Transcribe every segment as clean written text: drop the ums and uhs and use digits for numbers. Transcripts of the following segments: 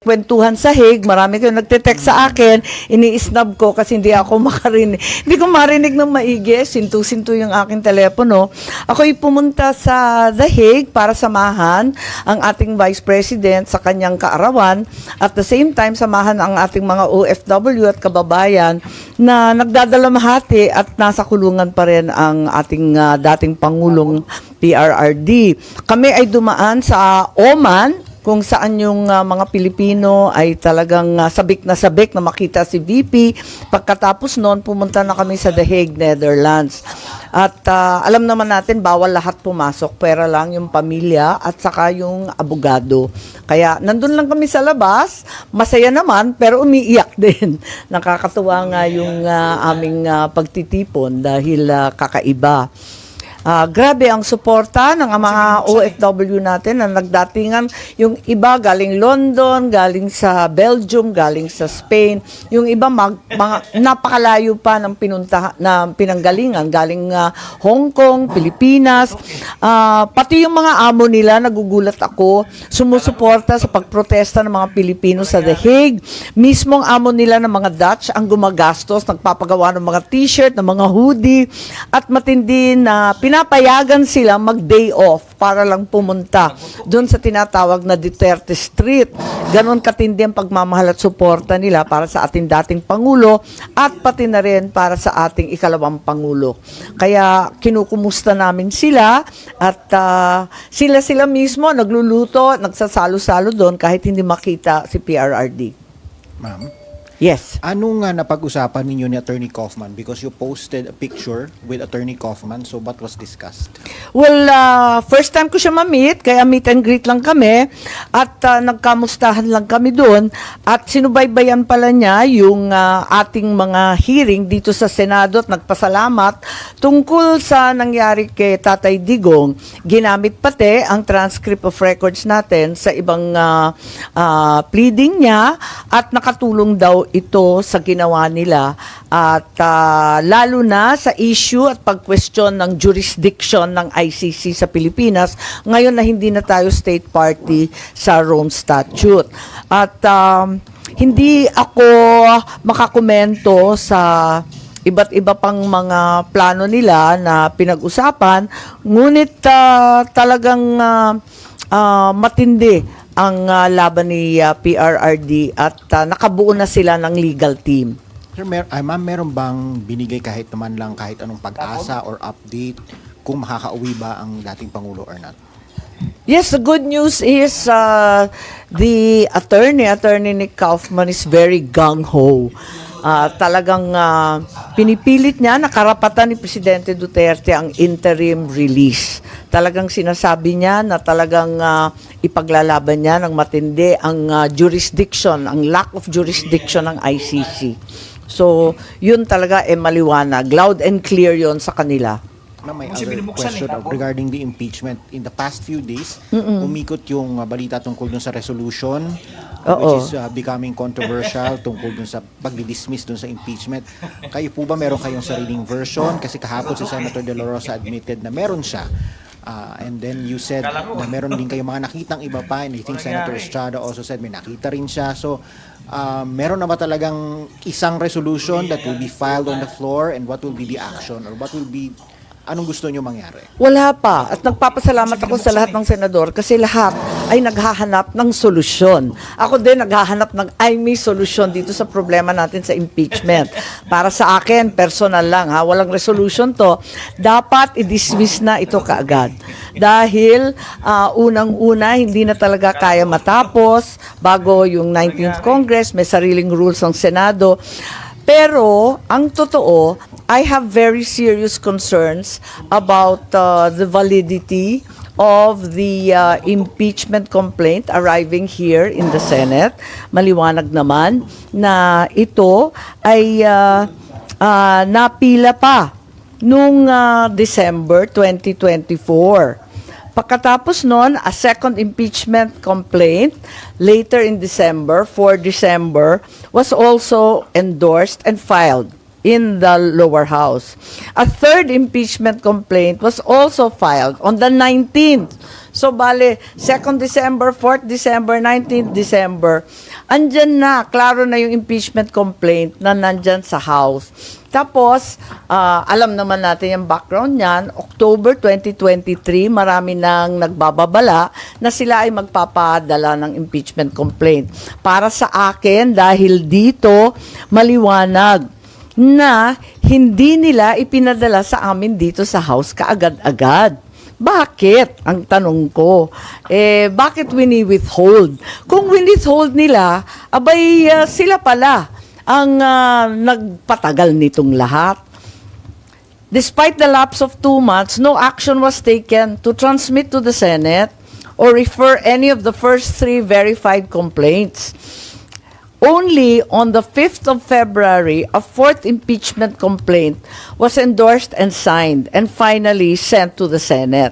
kwentuhan sa Hague, marami kayong nagte-text sa akin, ini-snub ko kasi hindi ako makarinig. Hindi ko marinig ng maigi, sintu-sintu yung aking telepono. Ako'y pumunta sa The Hague para samahan ang ating Vice President sa kanyang kaarawan. At the same time, samahan ang ating mga OFW at kababayan na nagdadalamhati at nasa kulungan pa rin ang ating dating Pangulong PRRD. Kami ay dumaan sa Oman, kung saan yung mga Pilipino ay talagang sabik na makita si VP. Pagkatapos noon, pumunta na kami sa The Hague, Netherlands. At alam naman natin, bawal lahat pumasok, pera lang yung pamilya at saka yung abogado. Kaya nandun lang kami sa labas, masaya naman, pero umiiyak din. Nakakatuwa nga yung aming pagtitipon dahil kakaiba. Grabe ang suporta ng mga OFW natin na nagdatingan. Yung iba galing London, galing sa Belgium, galing sa Spain. Yung iba mga napakalayo pa ng pinanggalingan. Galing Hong Kong, Pilipinas. Pati yung mga amo nila, nagugulat ako, sumusuporta sa pagprotesta ng mga Pilipino sa The Hague. Mismong amo nila ng mga Dutch ang gumagastos, nagpapagawa ng mga t-shirt, ng mga hoodie, at matindi na pinapayagan sila mag-day off para lang pumunta doon sa tinatawag na Duterte Street. Ganon katindi ang pagmamahal at suporta nila para sa ating dating Pangulo at pati na rin para sa ating ikalawang Pangulo. Kaya kinukumusta namin sila at sila mismo nagluluto, nagsasalo-salo doon kahit hindi makita si PRRD. Ma'am? Yes. Anong napag-usapan ninyo ni Attorney Kaufman? Because you posted a picture with Attorney Kaufman, so what was discussed? Well, first time ko siya ma-meet, kaya meet and greet lang kami at nagkamustahan lang kami doon at sinubaybayan pala niya yung ating mga hearing dito sa Senado at nagpasalamat tungkol sa nangyari kay Tatay Digong. Ginamit pati ang transcript of records natin sa ibang pleading niya at nakatulong daw ito sa ginawa nila at lalo na sa issue at pag-question ng jurisdiction ng ICC sa Pilipinas ngayon na hindi na tayo state party sa Rome Statute. At hindi ako makakomento sa iba't iba pang mga plano nila na pinag-usapan, ngunit talagang matindi ang laban ni PRRD at nakabuo na sila ng legal team. Sir, ma'am, meron bang binigay kahit naman lang kahit anong pag-asa or update kung makakauwi ba ang dating Pangulo or not? Yes, the good news is the attorney Nick Kaufman is very gung-ho. Talagang pinipilit niya na karapatan ni Presidente Duterte ang interim release. Talagang sinasabi niya na talagang ipaglalaban niya ng matindi ang jurisdiction, ang lack of jurisdiction ng ICC. So, yun talaga maliwanag. Loud and clear yun sa kanila. Ma'am, may other question regarding the impeachment. In the past few days, umikot yung balita tungkol dun sa resolution, which is becoming controversial tungkol dun sa pag-dismiss dun sa impeachment. Kayo po ba meron kayong sariling version? Kasi kahapon si Senator De La Rosa admitted na meron siya. And then you said na meron din kayong mga nakitang iba pa, and I think Senator Estrada also said may nakita rin siya. So, meron na ba talagang isang resolution that will be filed on the floor, and what will be the action, or what will be, anong gusto nyo mangyari? Wala pa. At nagpapasalamat ako sa lahat ng senador kasi lahat ay naghahanap ng solusyon. Ako din naghahanap ng may solusyon dito sa problema natin sa impeachment. Para sa akin, personal lang, walang resolution to. Dapat i-dismiss na ito kaagad. Dahil unang-una, hindi na talaga kaya matapos bago yung 19th Congress, may sariling rules ang Senado. Pero, ang totoo, I have very serious concerns about the validity of the impeachment complaint arriving here in the Senate. Maliwanag naman na ito ay napila pa noong December 2024. Pagkatapos noon, a second impeachment complaint later in December, 4 December, was also endorsed and filed in the lower house. A third impeachment complaint was also filed on the 19th. So, bale, 2nd December, 4th December, 19th December, andyan na, klaro na yung impeachment complaint na nandyan sa House. Tapos, alam naman natin yung background niyan, October 2023, marami nang nagbababala na sila ay magpapadala ng impeachment complaint. Para sa akin, dahil dito, maliwanag na hindi nila ipinadala sa amin dito sa House kaagad-agad. Bakit? Ang tanong ko. Bakit wini-withhold? Kung wini-withhold nila, abay sila pala ang nagpatagal nitong lahat. Despite the lapse of 2 months, no action was taken to transmit to the Senate or refer any of the first 3 verified complaints. Only on the 5th of February, a 4th impeachment complaint was endorsed and signed and finally sent to the Senate.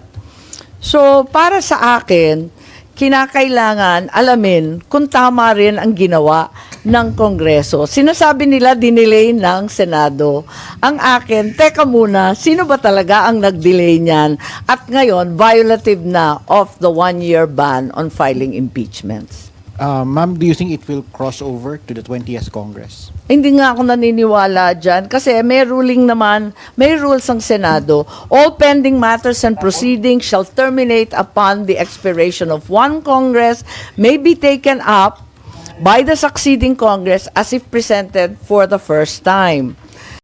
So, para sa akin, kinakailangan alamin kung tama rin ang ginawa ng Kongreso. Sinasabi nila dinelay ng Senado. Ang akin, teka muna, sino ba talaga ang nag-delay niyan? At ngayon, violative na of the 1-year ban on filing impeachments. Ma'am, do you think it will cross over to the 20th Congress? Hindi nga ako naniniwala dyan kasi may ruling naman, may rules ang Senado. All pending matters and proceedings shall terminate upon the expiration of one Congress, may be taken up by the succeeding Congress as if presented for the first time.